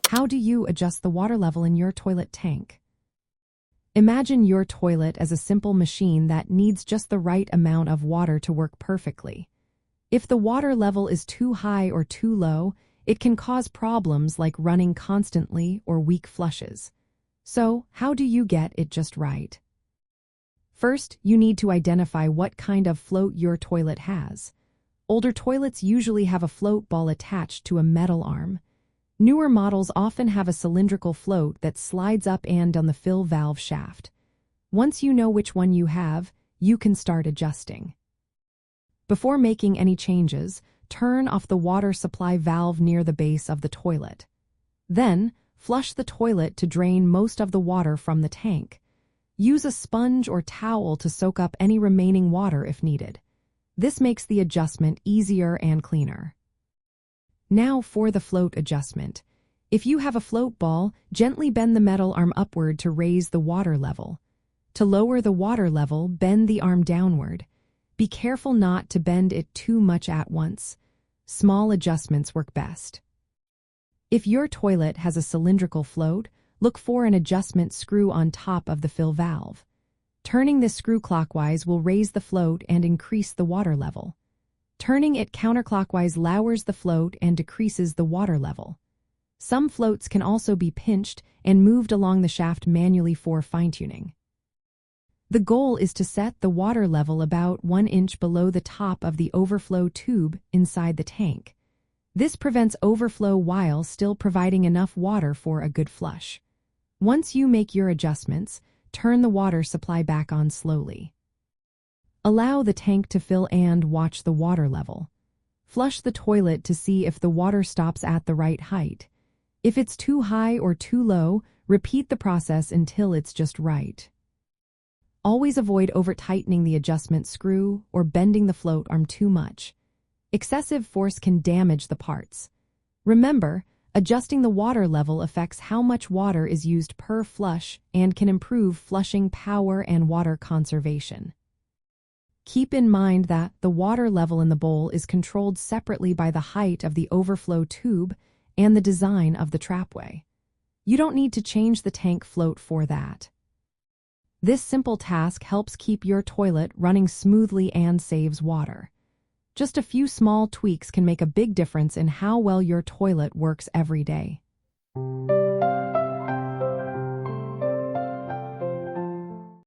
How do you adjust the water level in your toilet tank? Imagine your toilet as a simple machine that needs just the right amount of water to work perfectly. If the water level is too high or too low, it can cause problems like running constantly or weak flushes. So, how do you get it just right? First, you need to identify what kind of float your toilet has. Older toilets usually have a float ball attached to a metal arm. Newer models often have a cylindrical float that slides up and down the fill valve shaft. Once you know which one you have, you can start adjusting. Before making any changes, turn off the water supply valve near the base of the toilet. Then, flush the toilet to drain most of the water from the tank. Use a sponge or towel to soak up any remaining water if needed. This makes the adjustment easier and cleaner. Now for the float adjustment. If you have a float ball, gently bend the metal arm upward to raise the water level. To lower the water level, bend the arm downward. Be careful not to bend it too much at once. Small adjustments work best. If your toilet has a cylindrical float, look for an adjustment screw on top of the fill valve. Turning this screw clockwise will raise the float and increase the water level. Turning it counterclockwise lowers the float and decreases the water level. Some floats can also be pinched and moved along the shaft manually for fine-tuning. The goal is to set the water level about 1 inch below the top of the overflow tube inside the tank. This prevents overflow while still providing enough water for a good flush. Once you make your adjustments, turn the water supply back on slowly. Allow the tank to fill and watch the water level. Flush the toilet to see if the water stops at the right height. If it's too high or too low, repeat the process until it's just right. Always avoid over-tightening the adjustment screw or bending the float arm too much. Excessive force can damage the parts. Remember, adjusting the water level affects how much water is used per flush and can improve flushing power and water conservation. Keep in mind that the water level in the bowl is controlled separately by the height of the overflow tube and the design of the trapway. You don't need to change the tank float for that. This simple task helps keep your toilet running smoothly and saves water. Just a few small tweaks can make a big difference in how well your toilet works every day.